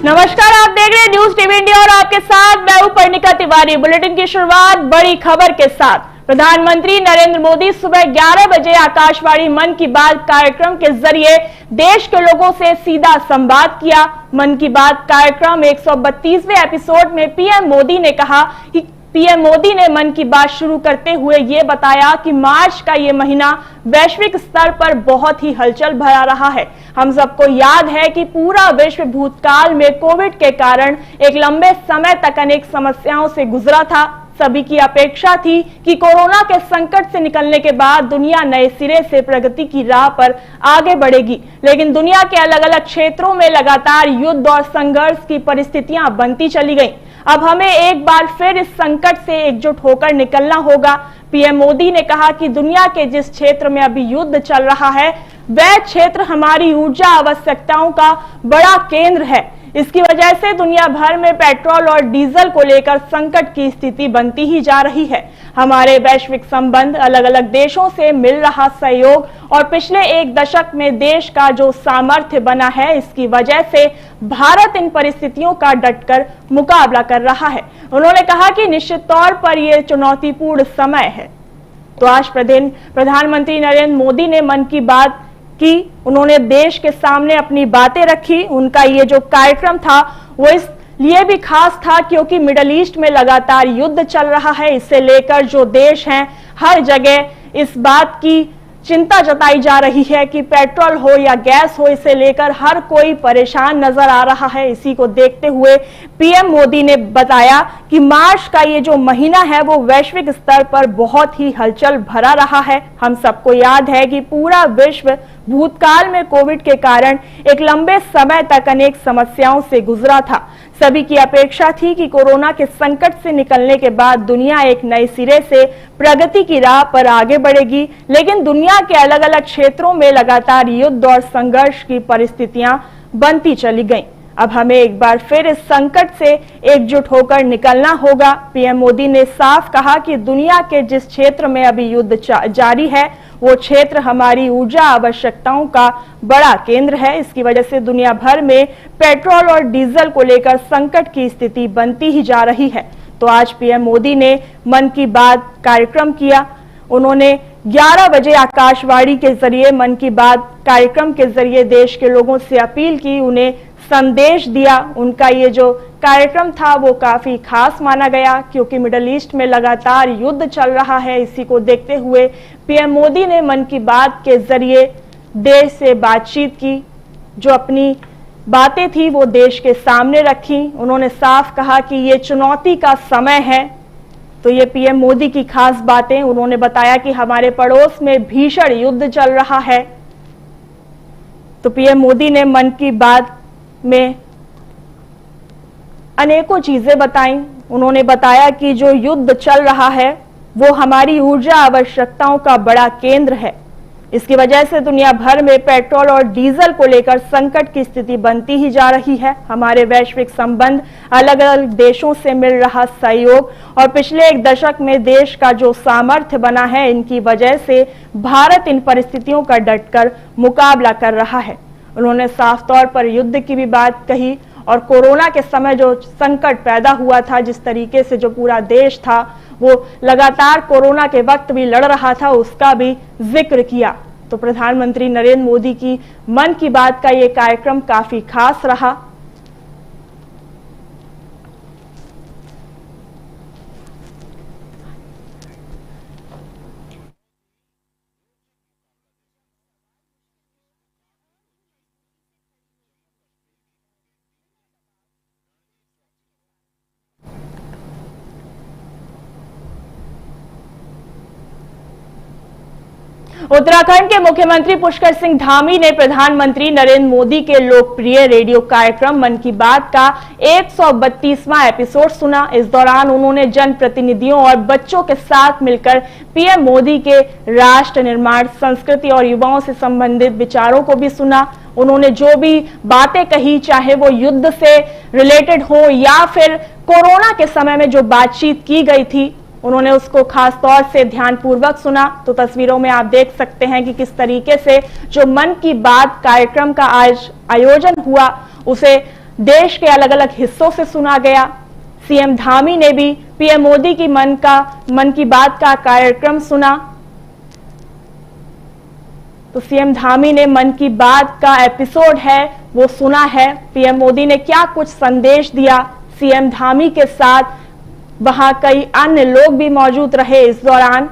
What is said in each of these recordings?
नमस्कार, आप देख रहे हैं न्यूज टीवी इंडिया और आपके साथ मैं हूं पर्णिका तिवारी। बुलेटिन की शुरुआत बड़ी खबर के साथ। प्रधानमंत्री नरेंद्र मोदी सुबह 11 बजे आकाशवाणी मन की बात कार्यक्रम के जरिए देश के लोगों से सीधा संवाद किया। मन की बात कार्यक्रम 132वें एपिसोड में पीएम मोदी ने कहा कि पीएम मोदी ने मन की बात शुरू करते हुए ये बताया कि मार्च का ये महीना वैश्विक स्तर पर बहुत ही हलचल भरा रहा है। हम सबको याद है कि पूरा विश्व भूतकाल में कोविड के कारण एक लंबे समय तक अनेक समस्याओं से गुजरा था। सभी की अपेक्षा थी कि कोरोना के संकट से निकलने के बाद दुनिया नए सिरे से प्रगति की राह पर आगे बढ़ेगी, लेकिन दुनिया के अलग अलग क्षेत्रों में लगातार युद्ध और संघर्ष की परिस्थितियां बनती चली गईं। अब हमें एक बार फिर इस संकट से एकजुट होकर निकलना होगा। पीएम मोदी ने कहा कि दुनिया के जिस क्षेत्र में अभी युद्ध चल रहा है वह क्षेत्र हमारी ऊर्जा आवश्यकताओं का बड़ा केंद्र है। इसकी वजह से दुनिया भर में पेट्रोल और डीजल को लेकर संकट की स्थिति बनती ही जा रही है। हमारे वैश्विक संबंध, अलग अलग देशों से मिल रहा सहयोग और पिछले एक दशक में देश का जो सामर्थ्य बना है, इसकी वजह से भारत इन परिस्थितियों का डटकर मुकाबला कर रहा है। उन्होंने कहा कि निश्चित तौर पर यह चुनौतीपूर्ण समय है। तो आज प्रधानमंत्री नरेंद्र मोदी ने मन की बात की, उन्होंने देश के सामने अपनी बातें रखी। उनका ये जो कार्यक्रम था वो इसलिए भी खास था क्योंकि मिडिल ईस्ट में लगातार युद्ध चल रहा है। इससे लेकर जो देश हैं हर जगह इस बात की चिंता जताई जा रही है कि पेट्रोल हो या गैस हो, इसे लेकर हर कोई परेशान नजर आ रहा है। इसी को देखते हुए पीएम मोदी ने बताया कि मार्च का ये जो महीना है वो वैश्विक स्तर पर बहुत ही हलचल भरा रहा है। हम सबको याद है कि पूरा विश्व भूतकाल में कोविड के कारण एक लंबे समय तक अनेक समस्याओं से गुजरा था। सभी की अपेक्षा थी कि कोरोना के संकट से निकलने के बाद दुनिया एक नए सिरे से प्रगति की राह पर आगे बढ़ेगी, लेकिन दुनिया के अलग अलग क्षेत्रों में लगातार युद्ध और संघर्ष की परिस्थितियां बनती चली गईं। अब हमें एक बार फिर इस संकट से एकजुट होकर निकलना होगा। पीएम मोदी ने साफ कहा कि दुनिया के जिस क्षेत्र में अभी युद्ध जारी है वो क्षेत्र हमारी ऊर्जा आवश्यकताओं का बड़ा केंद्र है। इसकी वजह से दुनिया भर में पेट्रोल और डीजल को लेकर संकट की स्थिति बनती ही जा रही है। तो आज पीएम मोदी ने मन की बात कार्यक्रम किया। उन्होंने 11 बजे आकाशवाणी के जरिए मन की बात कार्यक्रम के जरिए देश के लोगों से अपील की, उन्हें संदेश दिया। उनका ये जो कार्यक्रम था वो काफी खास माना गया क्योंकि मिडिल ईस्ट में लगातार युद्ध चल रहा है। इसी को देखते हुए पीएम मोदी ने मन की बात के जरिए देश से बातचीत की, जो अपनी बातें थी वो देश के सामने रखी। उन्होंने साफ कहा कि ये चुनौती का समय है। तो ये पीएम मोदी की खास बातें। उन्होंने बताया कि हमारे पड़ोस में भीषण युद्ध चल रहा है। तो पीएम मोदी ने मन की बात में अनेकों चीजें बताई। उन्होंने बताया कि जो युद्ध चल रहा है वो हमारी ऊर्जा आवश्यकताओं का बड़ा केंद्र है। इसकी वजह से दुनिया भर में पेट्रोल और डीजल को लेकर संकट की स्थिति बनती ही जा रही है। हमारे वैश्विक संबंध, अलग अलग देशों से मिल रहा सहयोग और पिछले एक दशक में देश का जो सामर्थ्य बना है, इनकी वजह से भारत इन परिस्थितियों का डटकर मुकाबला कर रहा है। उन्होंने साफ तौर पर युद्ध की भी बात कही और कोरोना के समय जो संकट पैदा हुआ था, जिस तरीके से जो पूरा देश था वो लगातार कोरोना के वक्त भी लड़ रहा था, उसका भी जिक्र किया। तो प्रधानमंत्री नरेंद्र मोदी की मन की बात का ये कार्यक्रम काफी खास रहा। उत्तराखंड के मुख्यमंत्री पुष्कर सिंह धामी ने प्रधानमंत्री नरेंद्र मोदी के लोकप्रिय रेडियो कार्यक्रम मन की बात का 132वां एपिसोड सुना। इस दौरान उन्होंने जनप्रतिनिधियों और बच्चों के साथ मिलकर पीएम मोदी के राष्ट्र निर्माण, संस्कृति और युवाओं से संबंधित विचारों को भी सुना। उन्होंने जो भी बातें कही, चाहे वो युद्ध से रिलेटेड हो या फिर कोरोना के समय में जो बातचीत की गई थी, उन्होंने उसको खास तौर से ध्यानपूर्वक सुना। तो तस्वीरों में आप देख सकते हैं कि किस तरीके से जो मन की बात कार्यक्रम का आज आयोजन हुआ उसे देश के अलग अलग हिस्सों से सुना गया। सीएम धामी ने भी पीएम मोदी की मन की बात का कार्यक्रम सुना। तो सीएम धामी ने मन की बात का एपिसोड है वो सुना है। पीएम मोदी ने क्या कुछ संदेश दिया, सीएम धामी के साथ वहां कई अन्य लोग भी मौजूद रहे। इस दौरान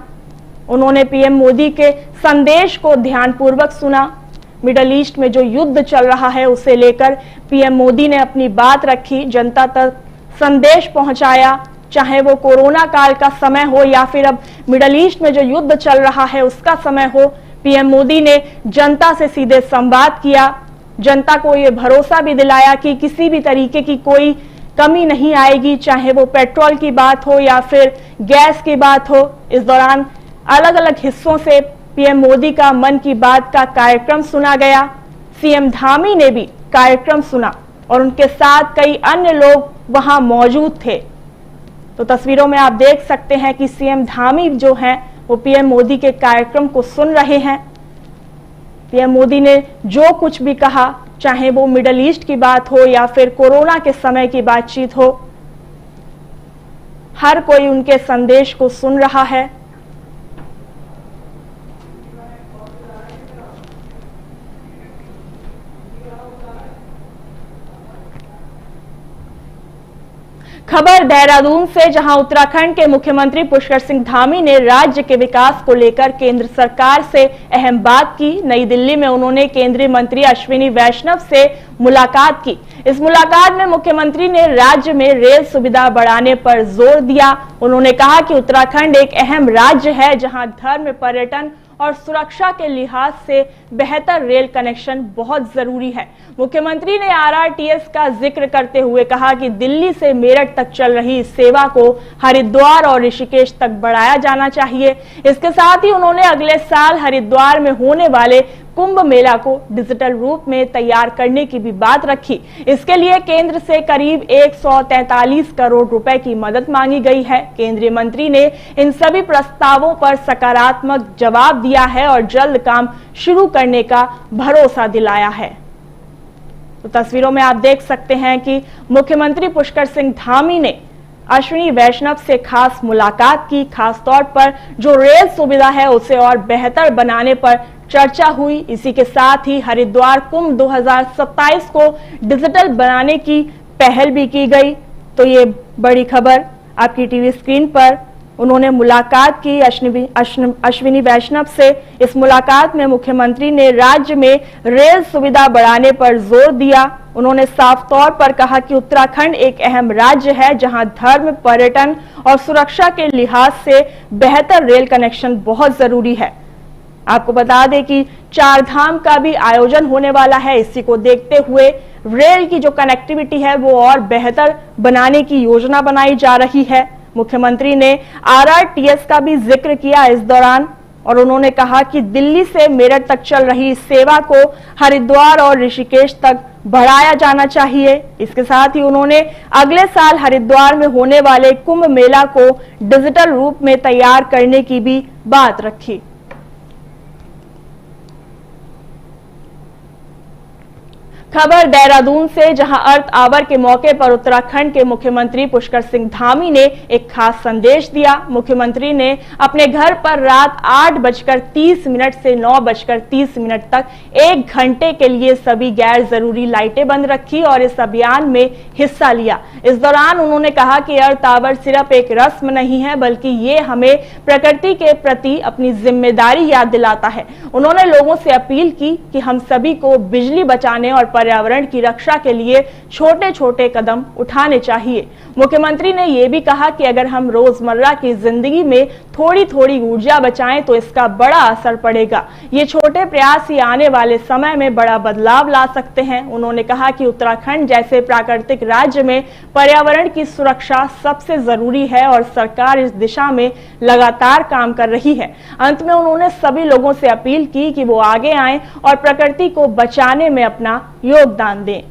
उन्होंने पीएम मोदी के संदेश को ध्यानपूर्वक सुना। मिडल ईस्ट में जो युद्ध चल रहा है उसे लेकर पीएम मोदी ने अपनी बात रखी, जनता तक संदेश पहुंचाया, चाहे वो कोरोना काल का समय हो या फिर अब मिडल ईस्ट में जो युद्ध चल रहा है उसका समय हो। पीएम मोदी ने जनता से सीधे संवाद किया, जनता को ये भरोसा भी दिलाया कि किसी भी तरीके की कोई कमी नहीं आएगी, चाहे वो पेट्रोल की बात हो या फिर गैस की बात हो। इस दौरान अलग अलग हिस्सों से पीएम मोदी का मन की बात का कार्यक्रम सुना गया। सीएम धामी ने भी कार्यक्रम सुना और उनके साथ कई अन्य लोग वहां मौजूद थे। तो तस्वीरों में आप देख सकते हैं कि सीएम धामी जो हैं वो पीएम मोदी के कार्यक्रम को सुन रहे हैं। पीएम मोदी ने जो कुछ भी कहा, चाहे वो मिडल ईस्ट की बात हो या फिर कोरोना के समय की बातचीत हो, हर कोई उनके संदेश को सुन रहा है। खबर देहरादून से, जहां उत्तराखंड के मुख्यमंत्री पुष्कर सिंह धामी ने राज्य के विकास को लेकर केंद्र सरकार से अहम बात की। नई दिल्ली में उन्होंने केंद्रीय मंत्री अश्विनी वैष्णव से मुलाकात की। इस मुलाकात में मुख्यमंत्री ने राज्य में रेल सुविधा बढ़ाने पर जोर दिया। उन्होंने कहा कि उत्तराखंड एक अहम राज्य है जहां धर्म, पर्यटन और सुरक्षा के लिहाज से बेहतर रेल कनेक्शन बहुत जरूरी है। मुख्यमंत्री ने आरआरटीएस का जिक्र करते हुए कहा कि दिल्ली से मेरठ तक चल रही इस सेवा को हरिद्वार और ऋषिकेश तक बढ़ाया जाना चाहिए। इसके साथ ही उन्होंने अगले साल हरिद्वार में होने वाले कुंभ मेला को डिजिटल रूप में तैयार करने की भी बात रखी। इसके लिए केंद्र से करीब 143 करोड़ रुपए की मदद मांगी गई है। केंद्रीय मंत्री ने इन सभी प्रस्तावों पर सकारात्मक जवाब दिया है और जल्द काम शुरू करने का भरोसा दिलाया है। तो तस्वीरों में आप देख सकते हैं कि मुख्यमंत्री पुष्कर सिंह धामी ने अश्विनी वैष्णव से खास मुलाकात की। खास तौर पर जो रेल सुविधा है उसे और बेहतर बनाने पर चर्चा हुई। इसी के साथ ही हरिद्वार कुंभ 2027 को डिजिटल बनाने की पहल भी की गई। तो ये बड़ी खबर आपकी टीवी स्क्रीन पर। उन्होंने मुलाकात की अश्विनी वैष्णव से। इस मुलाकात में मुख्यमंत्री ने राज्य में रेल सुविधा बढ़ाने पर जोर दिया। उन्होंने साफ तौर पर कहा कि उत्तराखंड एक अहम राज्य है जहां धर्म, पर्यटन और सुरक्षा के लिहाज से बेहतर रेल कनेक्शन बहुत जरूरी है। आपको बता दें कि 4 धाम का भी आयोजन होने वाला है। इसी को देखते हुए रेल की जो कनेक्टिविटी है वो और बेहतर बनाने की योजना बनाई जा रही है। मुख्यमंत्री ने आरआरटीएस का भी जिक्र किया इस दौरान और उन्होंने कहा कि दिल्ली से मेरठ तक चल रही इस सेवा को हरिद्वार और ऋषिकेश तक बढ़ाया जाना चाहिए। इसके साथ ही उन्होंने अगले साल हरिद्वार में होने वाले कुंभ मेला को डिजिटल रूप में तैयार करने की भी बात रखी। खबर देहरादून से, जहां अर्थ आवर के मौके पर उत्तराखंड के मुख्यमंत्री पुष्कर सिंह धामी ने एक खास संदेश दिया। मुख्यमंत्री ने अपने घर पर रात 8:30 से 9:30 तक 1 घंटे के लिए सभी गैर जरूरी लाइटें बंद रखी और इस अभियान में हिस्सा लिया। इस दौरान उन्होंने कहा कि अर्थ आवर सिर्फ एक रस्म नहीं है बल्कि ये हमें प्रकृति के प्रति अपनी जिम्मेदारी याद दिलाता है। उन्होंने लोगों से अपील की कि हम सभी को बिजली बचाने और पर्यावरण की रक्षा के लिए छोटे छोटे कदम उठाने चाहिए। मुख्यमंत्री ने यह भी कहा कि अगर हम रोजमर्रा की जिंदगी में थोड़ी थोड़ी ऊर्जा बचाएं तो इसका बड़ा असर पड़ेगा। ये छोटे प्रयास ही आने वाले समय में बड़ा बदलाव ला सकते हैं। उन्होंने कहा कि उत्तराखंड जैसे प्राकृतिक राज्य में पर्यावरण की सुरक्षा सबसे जरूरी है और सरकार इस दिशा में लगातार काम कर रही है। अंत में उन्होंने सभी लोगों से अपील की कि वो आगे आएं और प्रकृति को बचाने में अपना योगदान दें।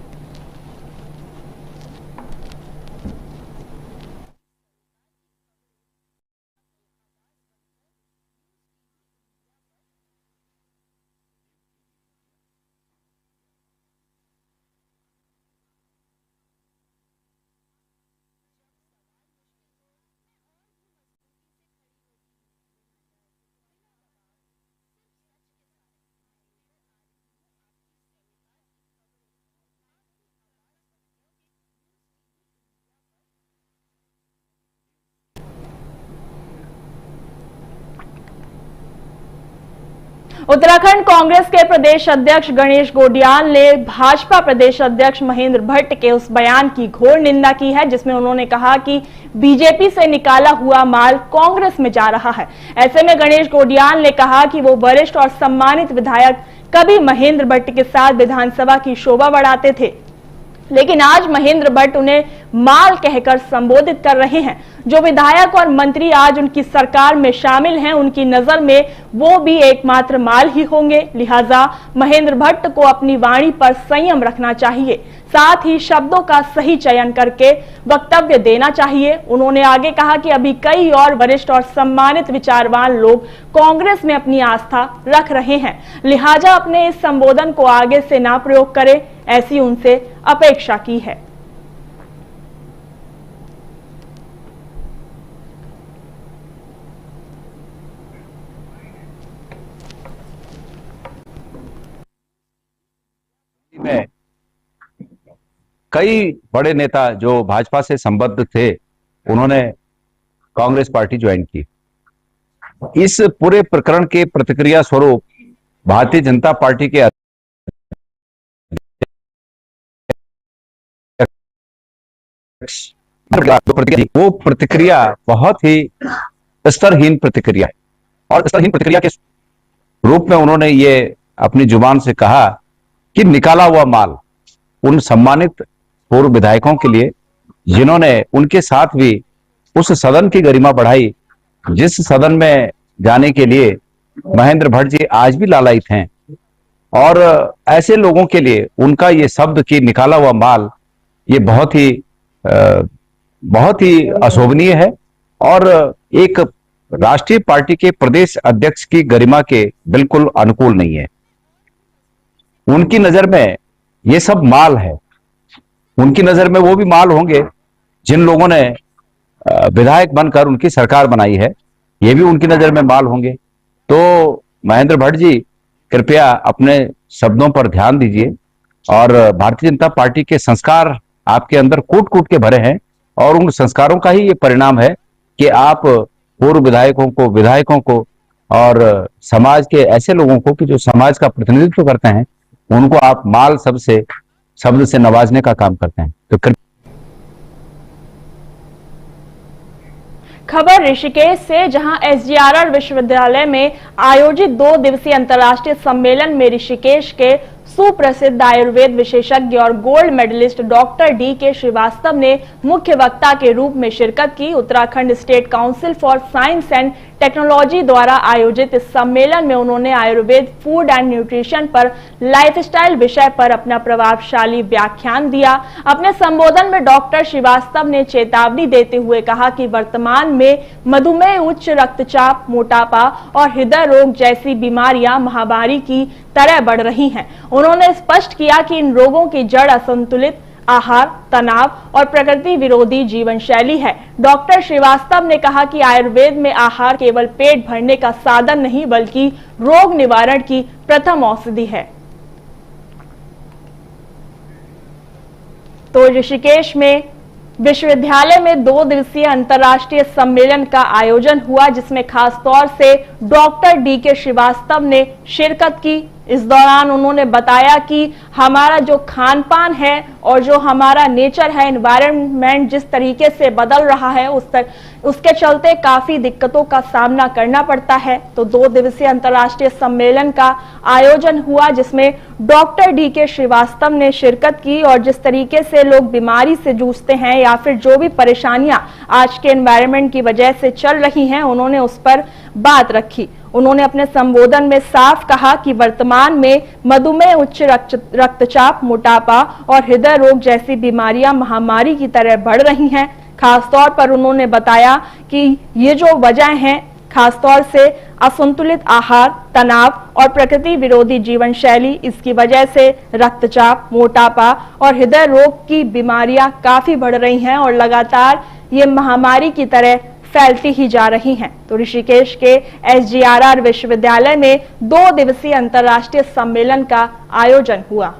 उत्तराखंड कांग्रेस के प्रदेश अध्यक्ष गणेश गोडियाल ने भाजपा प्रदेश अध्यक्ष महेंद्र भट्ट के उस बयान की घोर निंदा की है जिसमें उन्होंने कहा कि बीजेपी से निकाला हुआ माल कांग्रेस में जा रहा है। ऐसे में गणेश गोडियाल ने कहा कि वो वरिष्ठ और सम्मानित विधायक कभी महेंद्र भट्ट के साथ विधानसभा की शोभा बढ़ाते थे, लेकिन आज महेंद्र भट्ट उन्हें माल कहकर संबोधित कर रहे हैं। जो विधायक और मंत्री आज उनकी सरकार में शामिल हैं, उनकी नजर में वो भी एकमात्र माल ही होंगे। लिहाजा महेंद्र भट्ट को अपनी वाणी पर संयम रखना चाहिए, साथ ही शब्दों का सही चयन करके वक्तव्य देना चाहिए। उन्होंने आगे कहा कि अभी कई और वरिष्ठ और सम्मानित विचारवान लोग कांग्रेस में अपनी आस्था रख रहे हैं, लिहाजा अपने इस संबोधन को आगे से ना प्रयोग करें, ऐसी उनसे अपेक्षा की है। में कई बड़े नेता जो भाजपा से संबद्ध थे, उन्होंने कांग्रेस पार्टी ज्वाइन की। इस पूरे प्रकरण के प्रतिक्रिया स्वरूप भारतीय जनता पार्टी के वो प्रतिक्रिया बहुत ही स्तरहीन प्रतिक्रिया है और स्तरहीन प्रतिक्रिया के रूप में उन्होंने ये अपनी जुबान से कहा कि निकाला हुआ माल उन सम्मानित पूर्व विधायकों के लिए जिन्होंने उनके साथ भी उस सदन की गरिमा बढ़ाई जिस सदन में जाने के लिए महेंद्र भट्ट जी आज भी लालायित हैं। और ऐसे लोगों के लिए उनका ये शब्द कि निकाला हुआ माल, ये बहुत ही अशोभनीय है और एक राष्ट्रीय पार्टी के प्रदेश अध्यक्ष की गरिमा के बिल्कुल अनुकूल नहीं है। उनकी नजर में ये सब माल है। उनकी नजर में वो भी माल होंगे जिन लोगों ने विधायक बनकर उनकी सरकार बनाई है, ये भी उनकी नजर में माल होंगे। तो महेंद्र भट्ट जी कृपया अपने शब्दों पर ध्यान दीजिए और भारतीय जनता पार्टी के संस्कार आपके अंदर कूट कूट के भरे हैं और उन संस्कारों का ही ये परिणाम है कि आप पूर्व विधायकों को और समाज के ऐसे लोगों को कि जो समाज का प्रतिनिधित्व करते हैं, उनको आप माल शब्द से नवाजने का काम करते हैं। तो खबर ऋषिकेश से, जहां एसजीआरआर विश्वविद्यालय में आयोजित 2 दिवसीय अंतर्राष्ट्रीय सम्मेलन में ऋषिकेश के सुप्रसिद्ध आयुर्वेद विशेषज्ञ और gold medalist doctor D K. Srivastava ने मुख्य वक्ता के रूप में शिरकत की। Uttarakhand state council for science and technology द्वारा आयोजित इस सम्मेलन में उन्होंने आयुर्वेद, फूड एंड न्यूट्रिशन पर लाइफस्टाइल विषय पर अपना प्रभावशाली व्याख्यान दिया। अपने संबोधन में डॉक्टर श्रीवास्तव ने चेतावनी देते हुए कहा कि वर्तमान में मधुमेह, उच्च रक्तचाप, मोटापा और हृदय रोग जैसी बीमारियां महामारी की तरह बढ़ रही हैं। उन्होंने स्पष्ट किया कि इन रोगों की जड़ असंतुलित आहार, तनाव और प्रकृति विरोधी जीवन शैली है। डॉक्टर श्रीवास्तव ने कहा कि आयुर्वेद में आहार केवल पेट भरने का साधन नहीं बल्कि रोग निवारण की प्रथम औषधि है। तो ऋषिकेश में विश्वविद्यालय में 2 दिवसीय अंतर्राष्ट्रीय सम्मेलन का आयोजन हुआ, जिसमें खास तौर से डॉक्टर डी.के. श्रीवास्तव ने शिरकत की। इस दौरान उन्होंने बताया कि हमारा जो खान पान है और जो हमारा नेचर है, एनवायरनमेंट जिस तरीके से बदल रहा है, उसके चलते काफी दिक्कतों का सामना करना पड़ता है। तो 2 दिवसीय अंतर्राष्ट्रीय सम्मेलन का आयोजन हुआ, जिसमें डॉक्टर डी.के. श्रीवास्तव ने शिरकत की और जिस तरीके से लोग बीमारी से जूझते हैं या फिर जो भी परेशानियां आज के एनवायरनमेंट की वजह से चल रही हैं, उन्होंने उस पर बात रखी। उन्होंने अपने संबोधन में साफ कहा कि वर्तमान में मधुमेह, उच्च रक्तचाप, मोटापा और हृदय रोग जैसी बीमारियां महामारी की तरह बढ़ रही हैं। खास तौर पर उन्होंने बताया कि ये जो वजह हैं, खास तौर से असंतुलित आहार, तनाव और प्रकृति विरोधी जीवन शैली, इसकी वजह से रक्तचाप, मोटापा और हृदय रोग की बीमारियां काफी बढ़ रही हैं और लगातार ये महामारी की तरह फैलती ही जा रही हैं। तो ऋषिकेश के एसजीआरआर विश्वविद्यालय में 2 दिवसीय अंतर्राष्ट्रीय सम्मेलन का आयोजन हुआ।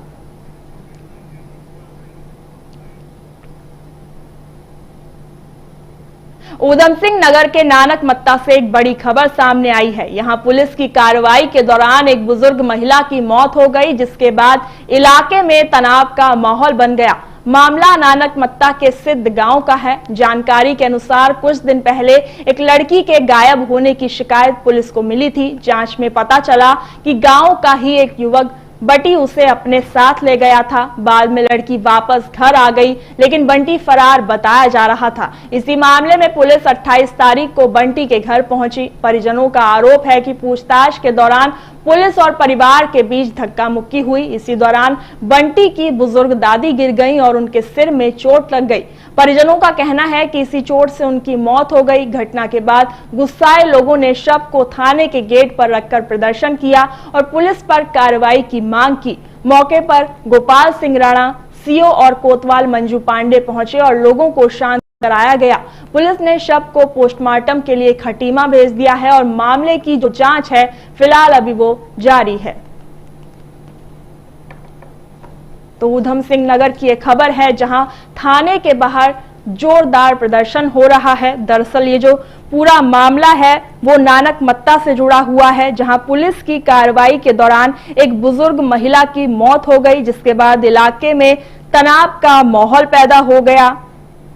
ऊधम सिंह नगर के नानक मत्ता से एक बड़ी खबर सामने आई है। यहां पुलिस की कार्रवाई के दौरान एक बुजुर्ग महिला की मौत हो गई, जिसके बाद इलाके में तनाव का माहौल बन गया। मामला नानक मत्ता के सिद्ध गांव का है। जानकारी के अनुसार कुछ दिन पहले एक लड़की के गायब होने की शिकायत पुलिस को मिली थी। जांच में पता चला कि गांव का ही एक युवक बंटी उसे अपने साथ ले गया था। बाद में लड़की वापस घर आ गई, लेकिन बंटी फरार बताया जा रहा था। इसी मामले में पुलिस 28 तारीख को बंटी के घर पहुंची। परिजनों का आरोप है कि पूछताछ के दौरान पुलिस और परिवार के बीच धक्का मुक्की हुई। इसी दौरान बंटी की बुजुर्ग दादी गिर गईं और उनके सिर में चोट लग गई। परिजनों का कहना है कि इसी चोट से उनकी मौत हो गई। घटना के बाद गुस्साए लोगों ने शव को थाने के गेट पर रखकर प्रदर्शन किया और पुलिस पर कार्रवाई की मांग की। मौके पर गोपाल सिंह राणा, सीओ और कोतवाल मंजू पांडे पहुंचे और लोगों को शांत कराया गया। पुलिस ने शव को पोस्टमार्टम के लिए खटीमा भेज दिया है और मामले की जो जांच है फिलहाल अभी वो जारी है। तो ऊधम सिंह नगर की एक खबर है, जहां थाने के बाहर जोरदार प्रदर्शन हो रहा है। दरअसल ये जो पूरा मामला है वो नानक मत्ता से जुड़ा हुआ है, जहां पुलिस की कार्रवाई के दौरान एक बुजुर्ग महिला की मौत हो गई, जिसके बाद इलाके में तनाव का माहौल पैदा हो गया।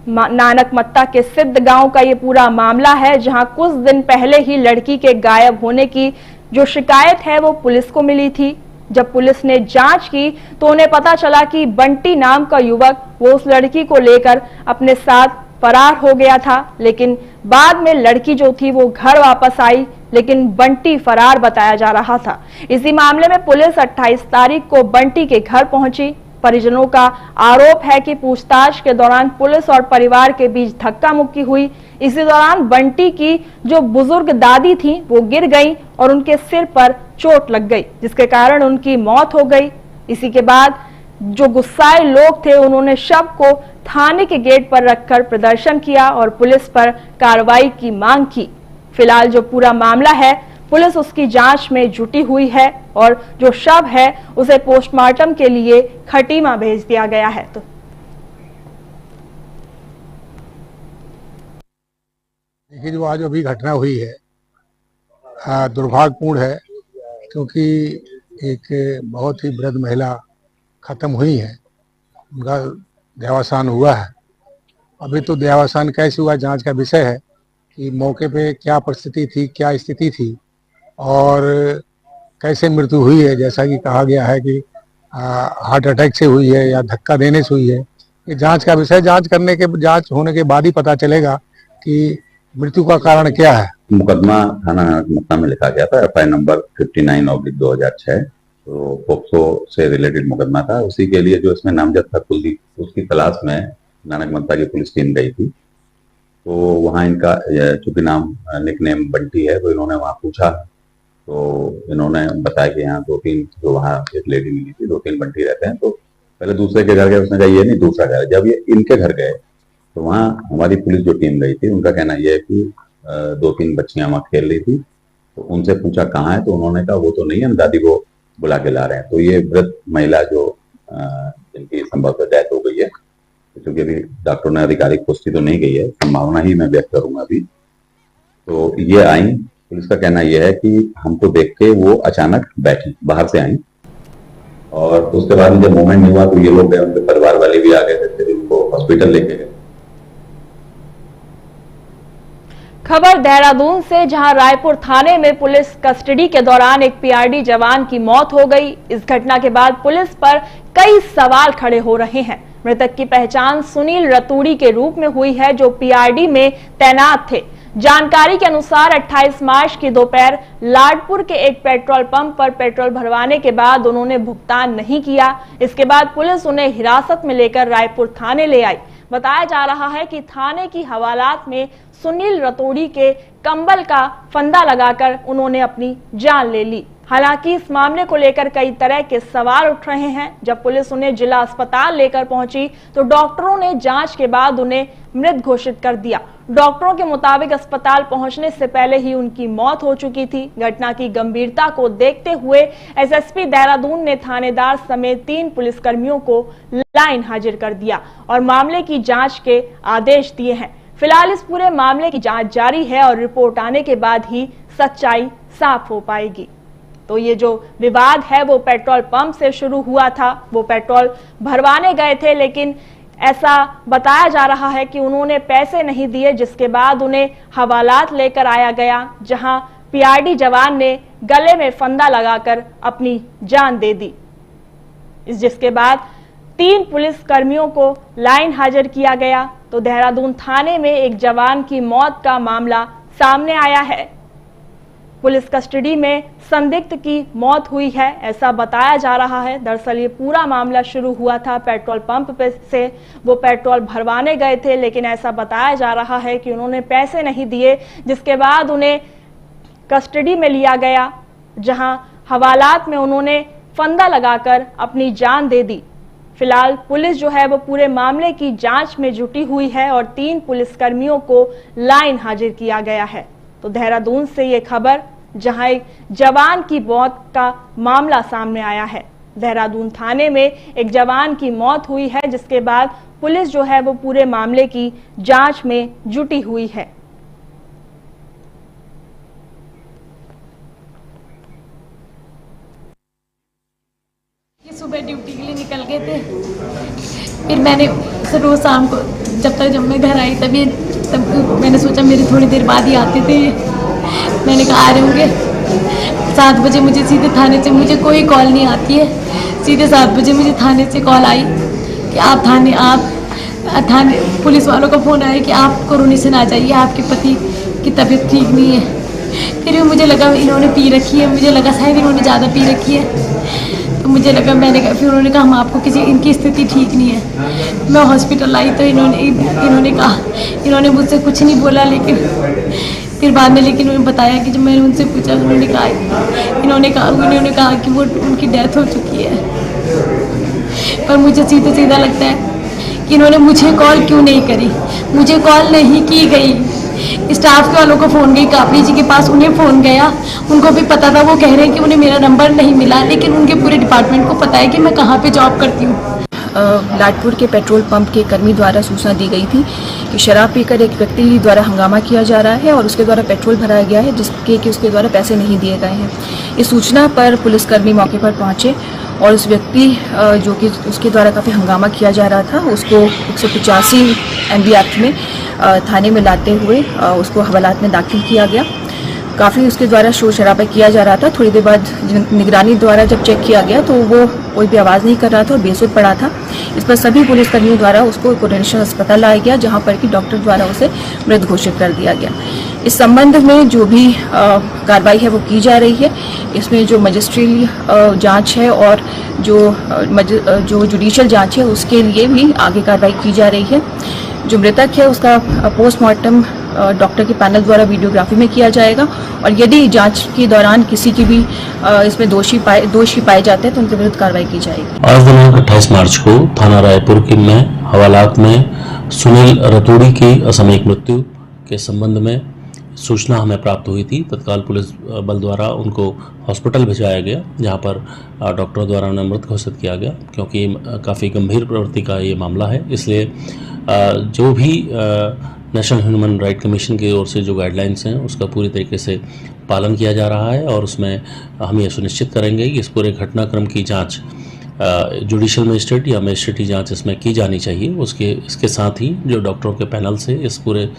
नानक मत्ता के सिद्ध गांव का ये पूरा मामला है, जहां कुछ दिन पहले ही लड़की के गायब होने की जो शिकायत है वो पुलिस को मिली थी। जब पुलिस ने जांच की तो उन्हें पता चला कि बंटी नाम का युवक वो उस लड़की को लेकर अपने साथ फरार हो गया था, लेकिन बाद में लड़की जो थी वो घर वापस आई, लेकिन बंटी फरार बताया जा रहा था। इसी मामले में पुलिस 28 तारीख को बंटी के घर पहुंची। परिजनों का आरोप है कि पूछताछ के दौरान पुलिस और परिवार के बीच धक्का मुक्की हुई। इसी दौरान बंटी की जो बुजुर्ग दादी थी वो गिर गई और उनके सिर पर चोट लग गई, जिसके कारण उनकी मौत हो गई। इसी के बाद जो गुस्साए लोग थे उन्होंने शव को थाने के गेट पर रखकर प्रदर्शन किया और पुलिस पर कार्रवाई की मांग की। फिलहाल जो पूरा मामला है पुलिस उसकी जांच में जुटी हुई है और जो शव है उसे पोस्टमार्टम के लिए खटीमा भेज दिया गया है। तो देखिए, जो आज अभी घटना हुई है दुर्भाग्यपूर्ण है, क्योंकि एक बहुत ही वृद्ध महिला खत्म हुई है, उनका देहावसान हुआ है। अभी तो देहावसान कैसे हुआ जांच का विषय है कि मौके पे क्या परिस्थिति थी, क्या स्थिति थी और कैसे मृत्यु हुई है। जैसा कि कहा गया है कि हार्ट अटैक से हुई है या धक्का देने से हुई है, ये जांच का विषय। जांच होने के बाद ही पता चलेगा कि मृत्यु का कारण क्या है। मुकदमा थाना नानक मत्ता में लिखा गया था, एफआईआर नंबर 59/2006। तो पोक्सो से रिलेटेड मुकदमा था। उसी के लिए जो इसमें नामजद था कुलदीप, उसकी तलाश में नानक मत्ता की पुलिस टीम गई थी। तो वहाँ इनका चूंकि नाम निकनेम बंटी है, तो इन्होंने वहाँ पूछा, तो इन्होंने बताया कि यहाँ 2-3 जो वहाँ एक लेडी मिली थी, 2-3 बंटी रहते हैं। तो पहले दूसरे के घर गए, उसने कहा ये नहीं, दूसरा घर। जब ये इनके घर गए तो वहाँ हमारी पुलिस जो टीम गई थी, उनका कहना यह है कि 2-3 बच्चियां वहाँ खेल रही थी। तो उनसे पूछा कहाँ है, तो उन्होंने कहा वो तो नहीं है, हम दादी को बुला के ला रहे हैं। तो ये वृद्ध महिला जो जिनकी संभवतः डेथ हो गई है, क्योंकि अभी डॉक्टर ने आधिकारिक पुष्टि तो नहीं गई है, संभावना ही मैं व्यक्त करूंगा अभी। तो ये आई, पुलिस का कहना यह है कि हमको देख के वो अचानक बैठी, बाहर से आई, और उसके बाद जब मूवमेंट नहीं हुआ तो ये लोग गए, उनके परिवार वाले भी आ गए थे, फिर उनको हॉस्पिटल लेके गए। खबर देहरादून से, जहां रायपुर थाने में पुलिस कस्टडी के दौरान एक पीआरडी जवान की मौत हो गई। इस घटना के बाद पुलिस पर कई सवाल खड़े हो रहे हैं। मृतक की पहचान सुनील रतूड़ी के रूप में हुई है, जो पीआरडी में तैनात थे। जानकारी के अनुसार 28 मार्च की दोपहर लाडपुर के एक पेट्रोल पंप पर पेट्रोल भरवाने के बाद उन्होंने भुगतान नहीं किया। इसके बाद पुलिस उन्हें हिरासत में लेकर रायपुर थाने ले आई। बताया जा रहा है कि थाने की हवालात में सुनील रतूड़ी के कंबल का फंदा लगाकर उन्होंने अपनी जान ले ली। हालांकि इस मामले को लेकर कई तरह के सवाल उठ रहे हैं। जब पुलिस उन्हें जिला अस्पताल लेकर पहुंची तो डॉक्टरों ने जांच के बाद उन्हें मृत घोषित कर दिया। डॉक्टरों के मुताबिक अस्पताल पहुंचने से पहले ही उनकी मौत हो चुकी थी। घटना की गंभीरता को देखते हुए एसएसपी देहरादून ने थानेदार समेत 3 पुलिसकर्मियों को लाइन हाजिर कर दिया और मामले की जांच के आदेश दिए हैं। फिलहाल इस पूरे मामले की जांच जारी है और रिपोर्ट आने के बाद ही सच्चाई साफ हो पाएगी। तो ये जो विवाद है वो पेट्रोल पंप से शुरू हुआ था। वो पेट्रोल भरवाने गए थे, लेकिन ऐसा बताया जा रहा है कि उन्होंने पैसे नहीं दिए, जिसके बाद उन्हें हवालात लेकर आया गया, जहां पीआरडी जवान ने गले में फंदा लगाकर अपनी जान दे दी। जिसके बाद 3 पुलिस कर्मियों को लाइन हाजिर किया गया। तो देहरादून थाने में एक जवान की मौत का मामला सामने आया है। पुलिस कस्टडी में संदिग्ध की मौत हुई है, ऐसा बताया जा रहा है। दरअसल ये पूरा मामला शुरू हुआ था पेट्रोल पंप पे से। वो पेट्रोल भरवाने गए थे, लेकिन ऐसा बताया जा रहा है कि उन्होंने पैसे नहीं दिए, जिसके बाद उन्हें कस्टडी में लिया गया, जहां हवालात में उन्होंने फंदा लगाकर अपनी जान दे दी। फिलहाल पुलिस जो है वो पूरे मामले की जांच में जुटी हुई है और 3 पुलिसकर्मियों को लाइन हाजिर किया गया है। तो देहरादून से ये खबर, जहां एक जवान की मौत का मामला सामने आया है। देहरादून थाने में एक जवान की मौत हुई है, जिसके बाद पुलिस जो है वो पूरे मामले की जांच में जुटी हुई है। ये सुबह ड्यूटी के लिए निकल गए थे। फिर मैंने रोज शाम को जब मैं घर आई तब मैंने सोचा मेरी थोड़ी देर बाद ही आते थे। मैंने कहा आ रहे होंगे। 7 बजे मुझे सीधे थाने से, मुझे कोई कॉल नहीं आती है, सीधे 7 बजे मुझे थाने से कॉल आई कि आप थाने पुलिस वालों का फ़ोन आया कि आप कोरोनेशन आ जाइए, आपके पति की तबीयत ठीक नहीं है। फिर मुझे लगा इन्होंने पी रखी है, मुझे लगा शायद इन्होंने ज़्यादा पी रखी है। तो मुझे लगा, फिर उन्होंने कहा हम आपको इनकी स्थिति ठीक नहीं है। मैं हॉस्पिटल आई तो इन्होंने मुझसे कुछ नहीं बोला, लेकिन फिर बाद में उन्होंने बताया कि जब मैंने उनसे पूछा उन्होंने कहा कि वो उनकी डेथ हो चुकी है। पर मुझे सीधा लगता है कि इन्होंने मुझे कॉल क्यों नहीं करी, मुझे कॉल नहीं की गई। स्टाफ के वालों को फ़ोन गई, कापड़ी जी के पास उन्हें फ़ोन गया, उनको भी पता था, वो कह रहे हैं कि उन्हें मेरा नंबर नहीं मिला, लेकिन उनके पूरे डिपार्टमेंट को पता है कि मैं कहाँ पे जॉब करती हूँ। लाडपुर के पेट्रोल पंप के कर्मी द्वारा सूचना दी गई थी कि शराब पीकर एक व्यक्ति द्वारा हंगामा किया जा रहा है और उसके द्वारा पेट्रोल भराया गया है, जिसके कि उसके द्वारा पैसे नहीं दिए गए हैं। इस सूचना पर पुलिसकर्मी मौके पर पहुंचे और उस व्यक्ति जो कि उसके द्वारा काफ़ी हंगामा किया जा रहा था, उसको 185 NB एक्ट में थाने में लाते हुए उसको हवालात में दाखिल किया गया। काफ़ी उसके द्वारा शोर शराबा किया जा रहा था। थोड़ी देर बाद निगरानी द्वारा जब चेक किया गया तो वो कोई भी आवाज़ नहीं कर रहा था और बेसुध पड़ा था। इस पर सभी पुलिसकर्मियों द्वारा उसको कोरोनेशन अस्पताल लाया गया, जहां पर कि डॉक्टर द्वारा उसे मृत घोषित कर दिया गया। इस संबंध में जो भी कार्रवाई है वो की जा रही है। इसमें जो मजिस्ट्रियल जांच है और जो जुडिशियल जांच है उसके लिए भी आगे कार्रवाई की जा रही है। जो मृतक है उसका पोस्टमार्टम डॉक्टर के पैनल द्वारा वीडियोग्राफी में किया जाएगा और यदि जांच के दौरान किसी की भी इसमें दोषी पाए जाते हैं तो उनके विरुद्ध कार्रवाई की जाएगी। आज दिनांक 28 मार्च को थाना रायपुर के में हवालात में सुनील रतूड़ी की असामयिक मृत्यु के संबंध में सूचना हमें प्राप्त हुई थी। तत्काल पुलिस बल द्वारा उनको हॉस्पिटल भिजवाया गया, जहां पर डॉक्टर द्वारा उन्हें मृत घोषित किया गया, क्योंकि काफ़ी गंभीर प्रवृत्ति का ये मामला है। इसलिए जो भी नेशनल ह्यूमन राइट कमीशन की ओर से जो गाइडलाइंस हैं उसका पूरी तरीके से पालन किया जा रहा है और उसमें हम ये सुनिश्चित करेंगे कि इस पूरे घटनाक्रम की जांच जुडिशियल मजिस्ट्रेट या मजिस्ट्रेटी जांच इसमें की जानी चाहिए। इसके साथ ही जो डॉक्टरों के पैनल से इस पूरे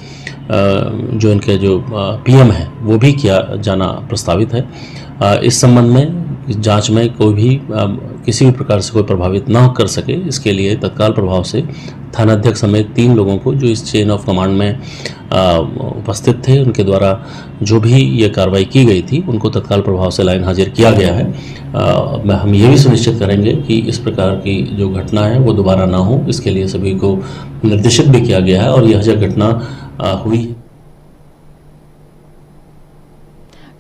जो इनके जो PM है वो भी किया जाना प्रस्तावित है। इस संबंध में जांच में कोई भी किसी भी प्रकार से कोई प्रभावित ना कर सके, इसके लिए तत्काल प्रभाव से थानाध्यक्ष समेत 3 लोगों को जो इस चेन ऑफ कमांड में उपस्थित थे, उनके द्वारा जो भी ये कार्रवाई की गई थी उनको तत्काल प्रभाव से लाइन हाजिर किया गया है। हम ये भी सुनिश्चित करेंगे कि इस प्रकार की जो घटना है वो दोबारा ना हो, इसके लिए सभी को निर्देशित भी किया गया है और यह जो घटना हुई है।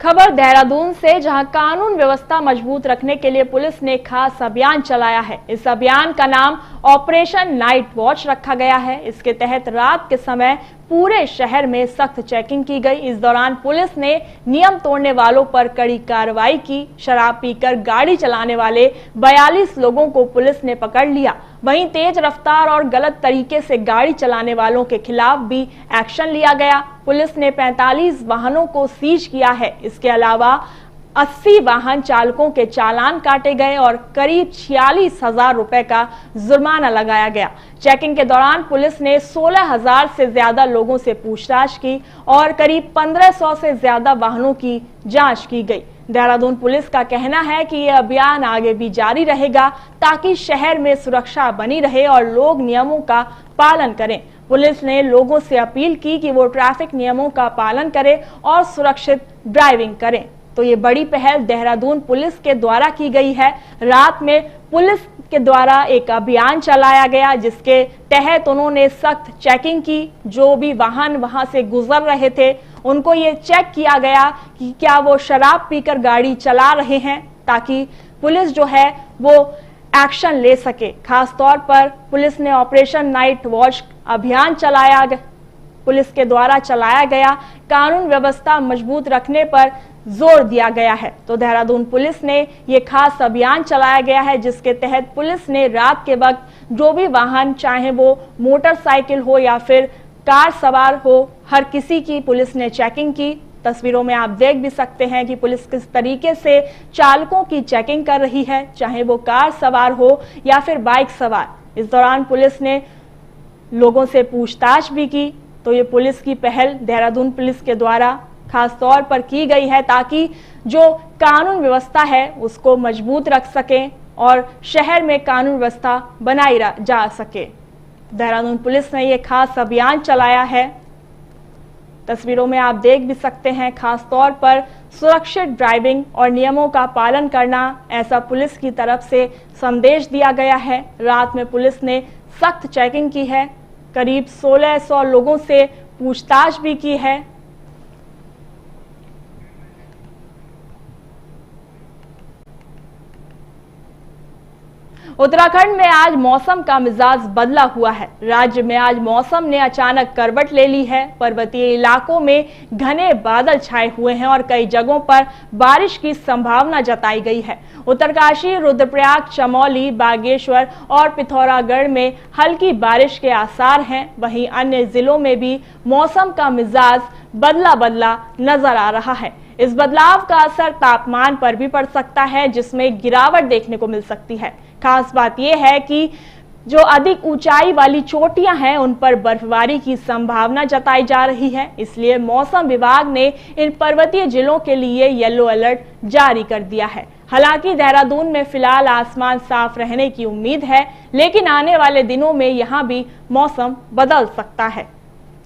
खबर देहरादून से, जहां कानून व्यवस्था मजबूत रखने के लिए पुलिस ने खास अभियान चलाया है। इस अभियान का नाम ऑपरेशन नाइट वॉच रखा गया है। इसके तहत रात के समय पूरे शहर में सख्त चेकिंग की गई। इस दौरान पुलिस ने नियम तोड़ने वालों पर कड़ी कार्रवाई की। शराब पीकर गाड़ी चलाने वाले 42 लोगों को पुलिस ने पकड़ लिया। वहीं तेज रफ्तार और गलत तरीके से गाड़ी चलाने वालों के खिलाफ भी एक्शन लिया गया। पुलिस ने 45 वाहनों को सीज किया है। इसके अलावा 80 वाहन चालकों के चालान काटे गए और करीब 46,000 रुपए का जुर्माना लगाया गया। चेकिंग के दौरान पुलिस ने 16,000 से ज्यादा लोगों से पूछताछ की और करीब 1500 से ज्यादा वाहनों की जांच की गई। देहरादून पुलिस का कहना है कि यह अभियान आगे भी जारी रहेगा ताकि शहर में सुरक्षा बनी रहे और लोग नियमों का पालन करें। पुलिस ने लोगों से अपील की कि वो ट्रैफिक नियमों का पालन करें और सुरक्षित ड्राइविंग करें। तो ये बड़ी पहल देहरादून पुलिस के द्वारा की गई है। रात में पुलिस के द्वारा एक अभियान चलाया गया जिसके तहत उन्होंने सख्त चेकिंग की। जो भी वाहन वहां से गुजर रहे थे उनको ये चेक किया गया कि क्या वो शराब पीकर गाड़ी चला रहे हैं, ताकि पुलिस जो है वो एक्शन ले सके। खास तौर पर पुलिस ने ऑपरेशन नाइट वॉच अभियान पुलिस के द्वारा चलाया गया। कानून व्यवस्था मजबूत रखने पर जोर दिया गया है। तो देहरादून पुलिस ने ये खास अभियान चलाया गया है जिसके तहत पुलिस ने रात के वक्त जो भी वाहन, चाहे वो मोटरसाइकिल हो या फिर कार सवार हो, हर किसी की पुलिस ने चेकिंग की। तस्वीरों में आप देख भी सकते हैं कि पुलिस किस तरीके से चालकों की चेकिंग कर रही है, चाहे वो कार सवार हो या फिर बाइक सवार। इस दौरान पुलिस ने लोगों से पूछताछ भी की। तो ये पुलिस की पहल देहरादून पुलिस के द्वारा खास तौर पर की गई है ताकि जो कानून व्यवस्था है उसको मजबूत रख सकें और शहर में कानून व्यवस्था बनाई जा सके। देहरादून पुलिस ने ये खास अभियान चलाया है। तस्वीरों में आप देख भी सकते हैं, खास तौर पर सुरक्षित ड्राइविंग और नियमों का पालन करना, ऐसा पुलिस की तरफ से संदेश दिया गया है। रात में पुलिस ने सख्त चेकिंग की है, करीब 1600 लोगों से पूछताछ भी की है। उत्तराखंड में आज मौसम का मिजाज बदला हुआ है। राज्य में आज मौसम ने अचानक करवट ले ली है। पर्वतीय इलाकों में घने बादल छाए हुए हैं और कई जगहों पर बारिश की संभावना जताई गई है। उत्तरकाशी, रुद्रप्रयाग, चमोली, बागेश्वर और पिथौरागढ़ में हल्की बारिश के आसार हैं। वहीं अन्य जिलों में भी मौसम का मिजाज बदला बदला नजर आ रहा है। इस बदलाव का असर तापमान पर भी पड़ सकता है, जिसमें गिरावट देखने को मिल सकती है। खास बात यह है कि जो अधिक ऊंचाई वाली चोटियां हैं उन पर बर्फबारी की संभावना जताई जा रही है। इसलिए मौसम विभाग ने इन पर्वतीय जिलों के लिए येलो अलर्ट जारी कर दिया है। हालांकि देहरादून में फिलहाल आसमान साफ रहने की उम्मीद है, लेकिन आने वाले दिनों में यहां भी मौसम बदल सकता है।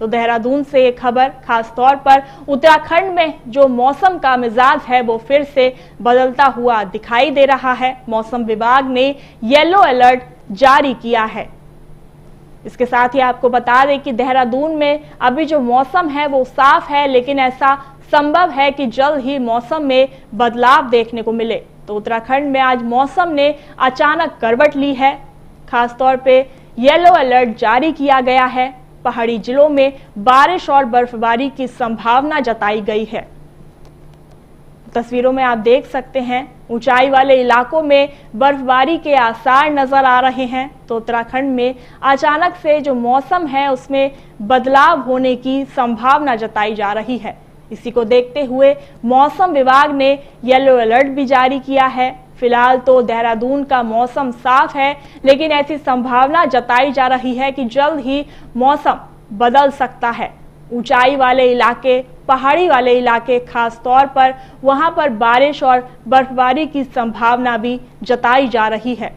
तो देहरादून से एक खबर, खास तौर पर उत्तराखंड में जो मौसम का मिजाज है वो फिर से बदलता हुआ दिखाई दे रहा है। मौसम विभाग ने येलो अलर्ट जारी किया है। इसके साथ ही आपको बता दें कि देहरादून में अभी जो मौसम है वो साफ है, लेकिन ऐसा संभव है कि जल्द ही मौसम में बदलाव देखने को मिले। तो उत्तराखंड में आज मौसम ने अचानक करवट ली है। खास तौर पे येलो अलर्ट जारी किया गया है। पहाड़ी जिलों में बारिश और बर्फबारी की संभावना जताई गई है। तस्वीरों में आप देख सकते हैं, ऊंचाई वाले इलाकों में बर्फबारी के आसार नजर आ रहे हैं। तो उत्तराखंड में अचानक से जो मौसम है उसमें बदलाव होने की संभावना जताई जा रही है। इसी को देखते हुए मौसम विभाग ने येलो अलर्ट भी जारी किया है। फिलहाल तो देहरादून का मौसम साफ है, लेकिन ऐसी संभावना जताई जा रही है कि जल्द ही मौसम बदल सकता है। ऊंचाई वाले इलाके, पहाड़ी वाले इलाके, खास तौर पर वहां पर बारिश और बर्फबारी की संभावना भी जताई जा रही है।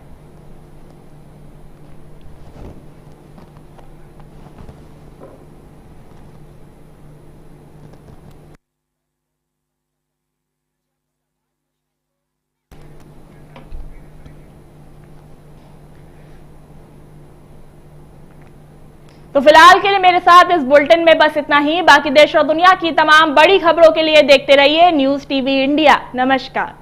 तो फिलहाल के लिए मेरे साथ इस बुलेटिन में बस इतना ही। बाकी देश और दुनिया की तमाम बड़ी खबरों के लिए देखते रहिए न्यूज़ टीवी इंडिया। नमस्कार।